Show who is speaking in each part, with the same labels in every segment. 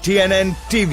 Speaker 1: TNN TV।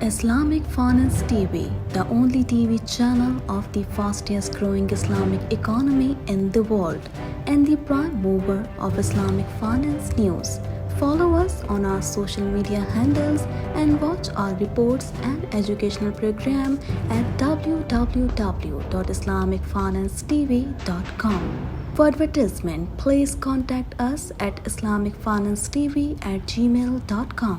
Speaker 2: Islamic Finance TV, the only TV channel of the fastest growing Islamic economy in the world and the prime mover of Islamic finance news. Follow us on our social media handles and watch our reports and educational program at www.islamicfinancetv.com. For advertisement, please contact us at islamicfinancetv@gmail.com.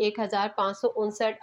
Speaker 3: 1,559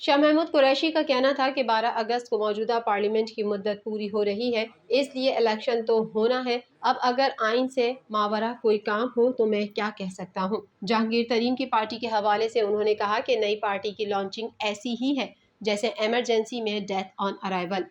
Speaker 3: Shah Mahmood Qureshi کا کہنا تھا کہ 12 اگست کو موجودہ parliament کی مدت پوری ہو رہی ہے، اس لیے الیکشن تو ہونا ہے۔ اب اگر آئین سے ماورا کوئی کام ہو تو میں کیا کہہ سکتا ہوں۔ جہانگیر ترین کی پارٹی کے حوالے سے انہوں نے کہا کہ نئی پارٹی کی لانچنگ ایسی ہی ہے جیسے ایمرجنسی میں ڈیتھ آن ارائیول۔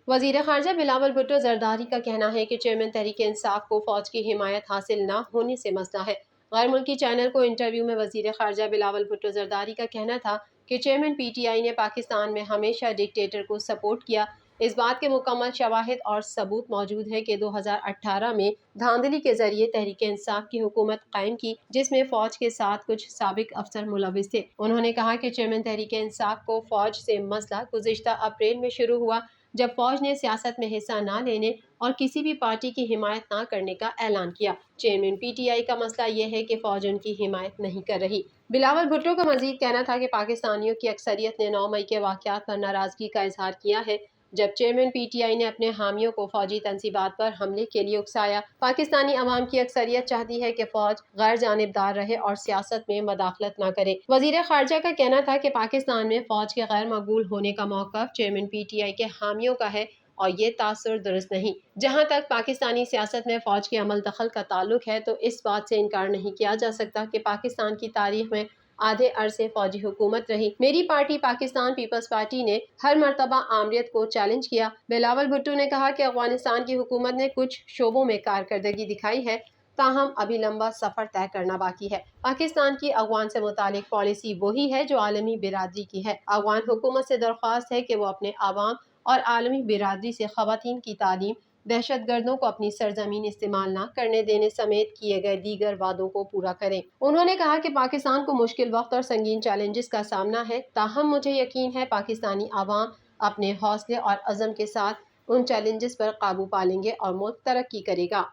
Speaker 3: وزیر خارجہ بلاول بھٹو زرداری کا کہنا ہے کہ چیئرمین تحریک انصاف کو فوج کی حمایت حاصل نہ ہونے سے مسئلہ ہے۔ غیر ملکی چینل کو انٹرویو میں وزیر خارجہ بلاول بھٹو زرداری کا کہنا تھا کہ چیئرمین پی ٹی آئی نے پاکستان میں ہمیشہ ڈکٹیٹر کو سپورٹ کیا۔ اس بات کے مکمل شواہد اور ثبوت موجود ہے کہ 2018 میں دھاندلی کے ذریعے تحریک انصاف کی حکومت قائم کی، جس میں فوج کے ساتھ کچھ سابق افسر ملوث تھے۔ انہوں نے کہا کہ چیئرمین تحریک انصاف کو فوج سے مسئلہ گزشتہ اپریل میں شروع ہوا، جب فوج نے سیاست میں حصہ نہ لینے اور کسی بھی پارٹی کی حمایت نہ کرنے کا اعلان کیا۔ چیئرمین پی ٹی آئی کا مسئلہ یہ ہے کہ فوج ان کی حمایت نہیں کر رہی۔ بلاول بھٹو کا مزید کہنا تھا کہ پاکستانیوں کی اکثریت نے 9 مئی کے واقعات پر ناراضگی کا اظہار کیا ہے، جب چیئرمین پی ٹی آئی نے اپنے حامیوں کو فوجی تنصیبات پر حملے کے لیے اکسایا۔ پاکستانی عوام کی اکثریت چاہتی ہے کہ فوج غیر جانبدار رہے اور سیاست میں مداخلت نہ کرے۔ وزیر خارجہ کا کہنا تھا کہ پاکستان میں فوج کے غیر مقبول ہونے کا موقف چیئرمین پی ٹی آئی کے حامیوں کا ہے اور یہ تاثر درست نہیں۔ جہاں تک پاکستانی سیاست میں فوج کے عمل دخل کا تعلق ہے تو اس بات سے انکار نہیں کیا جا سکتا کہ پاکستان کی تاریخ میں آدھے عرصے فوجی حکومت رہی۔ میری پارٹی پاکستان پیپلز پارٹی نے ہر مرتبہ آمریت کو چیلنج کیا۔ بلاول بھٹو نے کہا کہ افغانستان کی حکومت نے کچھ شعبوں میں کارکردگی دکھائی ہے، تاہم ابھی لمبا سفر طے کرنا باقی ہے۔ پاکستان کی افغان سے متعلق پالیسی وہی ہے جو عالمی برادری کی ہے۔ افغان حکومت سے درخواست ہے کہ وہ اپنے عوام اور عالمی برادری سے خواتین کی تعلیم، دہشت گردوں کو اپنی سرزمین استعمال نہ کرنے دینے سمیت کیے گئے دیگر وعدوں کو پورا کریں۔ انہوں نے کہا کہ پاکستان کو مشکل وقت اور سنگین چیلنجز کا سامنا ہے، تاہم مجھے یقین ہے پاکستانی عوام اپنے حوصلے اور عزم کے ساتھ ان چیلنجز پر قابو پا لیں گے اور ملک ترقی کرے گا۔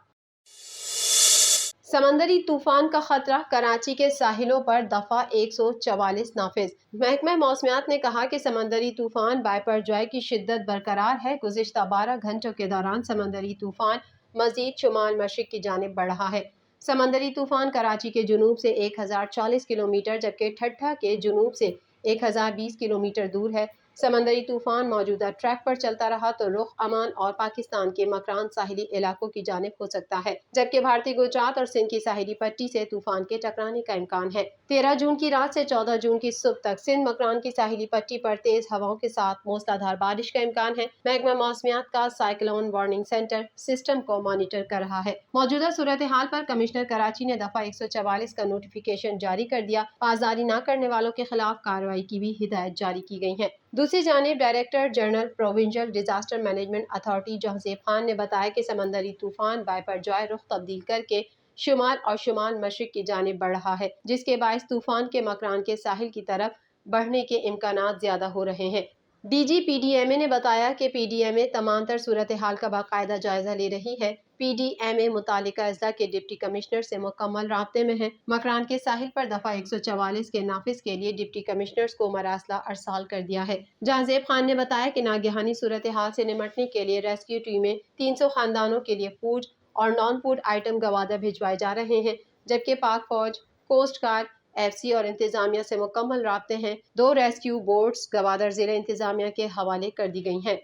Speaker 3: سمندری طوفان کا خطرہ، کراچی کے ساحلوں پر دفعہ 144 نافذ۔ محکمہ موسمیات نے کہا کہ سمندری طوفان بائپر جوائے کی شدت برقرار ہے۔ گزشتہ 12 گھنٹوں کے دوران سمندری طوفان مزید شمال مشرق کی جانب بڑھ رہا ہے۔ سمندری طوفان کراچی کے جنوب سے 1040 کلومیٹر جبکہ ٹھٹھہ کے جنوب سے 1020 کلومیٹر دور ہے۔ سمندری طوفان موجودہ ٹریک پر چلتا رہا تو رخ عمان اور پاکستان کے مکران ساحلی علاقوں کی جانب ہو سکتا ہے، جبکہ بھارتی گجرات اور سندھ کی ساحلی پٹی سے طوفان کے ٹکرانے کا امکان ہے۔ 13 جون کی رات سے 14 جون کی صبح تک سندھ مکران کی ساحلی پٹی پر تیز ہواؤں کے ساتھ موسلادھار بارش کا امکان ہے۔ محکمہ موسمیات کا سائیکلون وارننگ سینٹر سسٹم کو مانیٹر کر رہا ہے۔ موجودہ صورتحال پر کمشنر کراچی نے دفعہ 144 کا نوٹیفیکیشن جاری کر دیا۔ پاسداری نہ کرنے والوں کے خلاف کارروائی کی بھی ہدایت جاری کی گئی ہے۔ دوسری جانب director general provincial disaster management authority Jahanzeb Khan نے بتایا کہ سمندری طوفان بائپر جوائے رخ تبدیل کر کے شمال اور شمال مشرق کی جانب بڑھ رہا ہے، جس کے باعث طوفان کے مکران کے ساحل کی طرف بڑھنے کے امکانات زیادہ ہو رہے ہیں۔ D G P D M A نے بتایا کہ پی ڈی ایم اے تمام تر صورتحال کا باقاعدہ جائزہ لے رہی ہے۔ پی ڈی ایم اے متعلقہ اضلاع کے ڈپٹی کمشنر سے مکمل رابطے میں ہے۔ مکران کے ساحل پر دفعہ 144 کے نافذ کے لیے ڈپٹی کمشنرز کو مراسلہ ارسال کر دیا ہے۔ جہانزیب خان نے بتایا کہ ناگہانی صورتحال سے نمٹنے کے لیے ریسکیو ٹیمیں 300 خاندانوں کے لیے فوڈ اور نان فوڈ آئٹم گوادر بھجوائے جا رہے ہیں، جبکہ پاک فوج، کوسٹ گارڈ، ایف سی اور انتظامیہ سے مکمل رابطے ہیں۔ 2 ریسکیو بوٹس گوادر ضلع انتظامیہ کے حوالے کر دی گئی ہیں۔